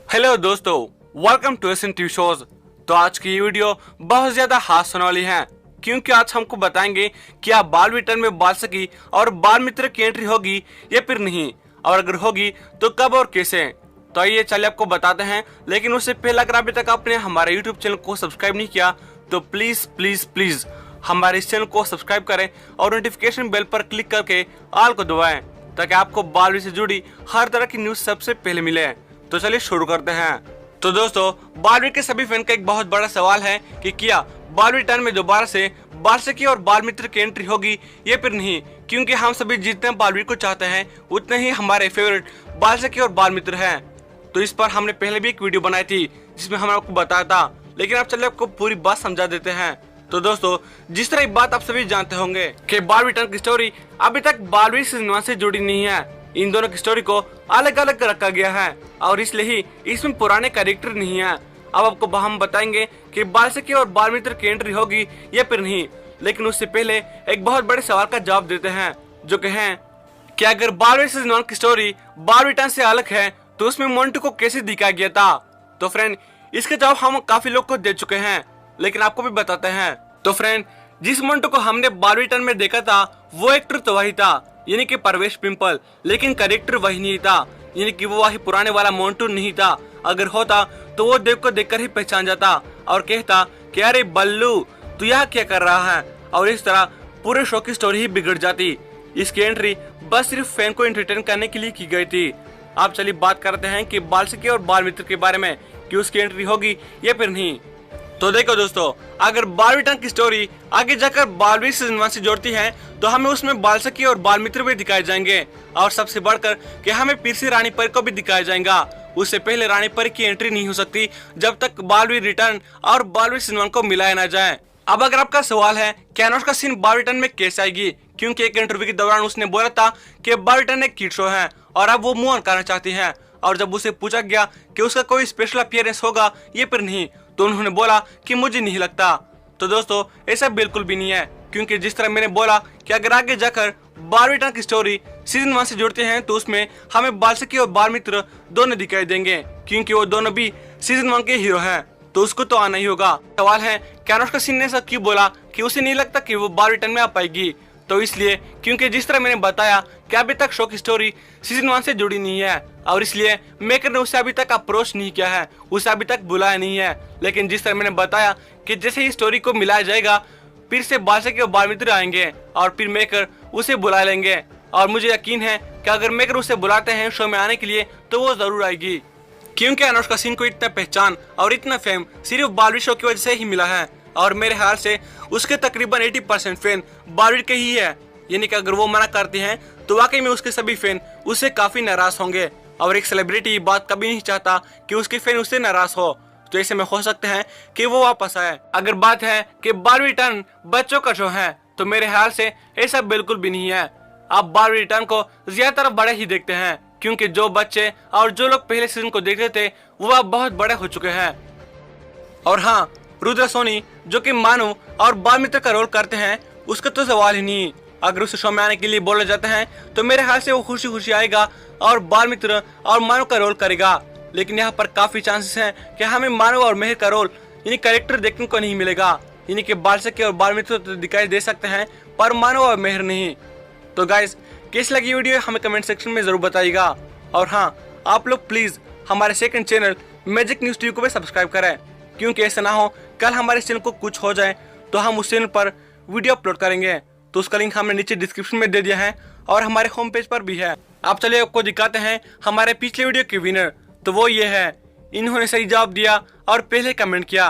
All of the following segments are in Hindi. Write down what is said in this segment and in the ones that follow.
हेलो दोस्तों, welcome to SN TV shows. तो आज की ये वीडियो बहुत ज्यादा हास्य वाली है, क्योंकि आज हमको बताएंगे कि आप बाल रिटर्न में बाल सखी और बाल मित्र की एंट्री होगी या फिर नहीं, और अगर होगी तो कब और कैसे। तो ये चलिए आपको बताते हैं, लेकिन उससे पहले अगर अभी तक आपने हमारे यूट्यूब चैनल को सब्सक्राइब नहीं किया तो प्लीज प्लीज प्लीज हमारे इस चैनल को सब्सक्राइब करें और नोटिफिकेशन बेल पर क्लिक करके ऑल को दबाएं, ताकि आपको बाल से जुड़ी हर तरह की न्यूज सबसे पहले मिले। तो चलिए शुरू करते हैं। तो दोस्तों, बालवीर के सभी फैन का एक बहुत बड़ा सवाल है कि क्या बालवीर टर्न में दोबारा से बाल सखी और बाल मित्र की एंट्री होगी या फिर नहीं, क्योंकि हम सभी जितने बालवीर को चाहते हैं उतने ही हमारे फेवरेट बाल सखी और बाल मित्र हैं। तो इस पर हमने पहले भी एक वीडियो बनाई थी जिसमें हमने आपको बताया था, लेकिन अब चलिए आपको पूरी बात समझा देते हैं। तो दोस्तों, जिस तरह एक बात आप सभी जानते होंगे कि बालवीर टर्न की स्टोरी अभी तक बालवीर सीजन 1 से जुड़ी नहीं है। इन दोनों की स्टोरी को अलग अलग रखा गया है और इसलिए ही इसमें पुराने कैरेक्टर नहीं है। अब आपको हम बताएंगे कि बाल सखी और बाल मित्र की एंट्री होगी या फिर नहीं, लेकिन उससे पहले एक बहुत बड़े सवाल का जवाब देते हैं, जो कि है कि अगर बालवीर सीजन 1 की स्टोरी बालवीर टर्न से अलग है तो उसमें मोंटू को कैसे दिखाया गया था। तो फ्रेंड, इसके जवाब हम काफी लोग को दे चुके हैं, लेकिन आपको भी बताते हैं। तो फ्रेंड, जिस मोंटू को हमने बालवीर टर्न में देखा था वो एक्टर तो वही था, यानी कि परवेश पिंपल, लेकिन कैरेक्टर वही नहीं था, यानी कि वो वही पुराने वाला मोंटू नहीं था। अगर होता तो वो देव को देखकर ही पहचान जाता और कहता कि अरे बल्लू, तू यहाँ क्या कर रहा है, और इस तरह पूरे शो की स्टोरी ही बिगड़ जाती। इसकी एंट्री बस सिर्फ फैन को एंटरटेन करने के लिए की गई थी। आप चलिए बात करते हैं कि बाल सखी और बाल मित्र के बारे में, कि उसकी एंट्री होगी या फिर नहीं। तो देखो दोस्तों, अगर बालवीर टर्न की स्टोरी आगे जाकर बालवीर सीजन 1 से जोड़ती है तो हमें उसमें बाल सखी और बाल मित्र भी दिखाए जाएंगे, और सबसे बढ़कर कि हमें फिर से रानी परी को भी दिखाया जाएगा। उससे पहले रानी परी की एंट्री नहीं हो सकती जब तक बालवीर रिटर्न और बालवीर सीजन 1 को मिलाया ना जाए। अब अगर आपका सवाल है कि अनुष्का सिंह बालवीर टर्न में कैसे आएगी, क्योंकि एक इंटरव्यू के दौरान उसने बोला था कि बालवीर टर्न एक किड शो है और अब वो मूव ऑन करना चाहती है, और जब उसे पूछा गया कि उसका कोई स्पेशल अपीयरेंस होगा ये फिर नहीं, तो उन्होंने बोला कि मुझे नहीं लगता। तो दोस्तों, ऐसा बिल्कुल भी नहीं है, क्योंकि जिस तरह मैंने बोला कि अगर आगे जाकर बालवीर टर्न की स्टोरी सीजन 1 से जुड़ते हैं तो उसमें हमें बाल सखी और बाल मित्र दोनों दिखाई देंगे, क्योंकि वो दोनों भी सीजन 1 के हीरो हैं, तो उसको तो आना ही होगा। सवाल है कि अनुष्का सिंह ने ऐसा क्यों बोला कि उसे नहीं लगता कि वो बालवीर टर्न में आ पाएगी। तो इसलिए क्योंकि जिस तरह मैंने बताया कि अभी तक शो की स्टोरी सीजन 1 से जुड़ी नहीं है, और इसलिए मेकर ने उसे अभी तक अप्रोच नहीं किया है, उसे अभी तक बुलाया नहीं है। लेकिन जिस तरह मैंने बताया कि जैसे ही स्टोरी को मिलाया जाएगा फिर से बाल सखी और बाल मित्र आएंगे और फिर मेकर उसे बुला लेंगे, और मुझे यकीन है कि अगर मेकर उसे बुलाते हैं शो में आने के लिए तो वो जरूर आएगी, क्योंकि अनुष्का सिंह को इतना पहचान और इतना फेम सिर्फ बालवीर शो की वजह से ही मिला है, और मेरे ख्याल से उसके तकरीबन 80% फैन बालवीर के ही है। यानी कि अगर वो मना करती हैं तो वाकई में उसके सभी फैन उससे काफी नाराज होंगे, और एक सेलिब्रिटी ये बात कभी नहीं चाहता कि उसके फैन उससे नाराज हो। तो ऐसे में हो सकते हैं कि वो वापस आए। अगर बात है कि बालवीर टर्न बच्चों का शो है तो मेरे ख्याल से ऐसा बिल्कुल भी नहीं है। आप बालवीर टर्न को ज्यादातर बड़े ही देखते हैं, क्योंकि जो बच्चे और जो लोग पहले सीजन को देखते थे वो अब बहुत बड़े हो चुके हैं। और हाँ, रुद्र सोनी जो कि मानव और बाल मित्र का रोल करते हैं, उसका तो सवाल ही नहीं। अगर उसे शो में आने के लिए बोले जाते हैं तो मेरे ख्याल से वो खुशी खुशी आएगा और बाल मित्र और मानव का रोल करेगा। लेकिन यहाँ पर काफी चांसेस हैं कि हमें मानव और मेहर का रोल यानी कैरेक्टर देखने को नहीं मिलेगा, यानी कि बाल सखी और बाल मित्र तो दिखाई दे सकते हैं पर मानव और मेहर नहीं। तो गाइस, कैसी लगी वीडियो हमें कमेंट सेक्शन में जरूर बताइएगा, और हाँ, आप लोग प्लीज हमारे second channel magic news TV को भी सब्सक्राइब करें, क्योंकि ऐसा ना हो कल हमारे चैनल को कुछ हो जाए तो हम उस चैनल पर वीडियो अपलोड करेंगे। तो उसका लिंक हमने नीचे डिस्क्रिप्शन में दे दिया है और हमारे होम पेज पर भी है। आप चलिए आपको दिखाते हैं हमारे पिछले वीडियो के विनर। तो वो ये है, इन्होंने सही जवाब दिया और पहले कमेंट किया।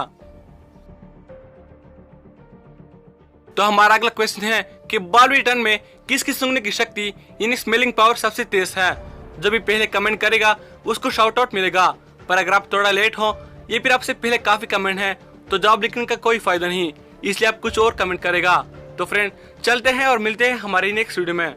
तो हमारा अगला क्वेश्चन है कि बालवीर टर्न में किसकी सूंघने की शक्ति यानी स्मेलिंग पावर सबसे तेज है। जो भी पहले कमेंट करेगा उसको शाउट आउट मिलेगा, पर अगर आप थोड़ा लेट हो या फिर आपसे पहले काफी कमेंट है तो जवाब लिखने का कोई फायदा नहीं, इसलिए आप कुछ और कमेंट करेगा। तो फ्रेंड, चलते हैं और मिलते हैं हमारी नेक्स्ट वीडियो में।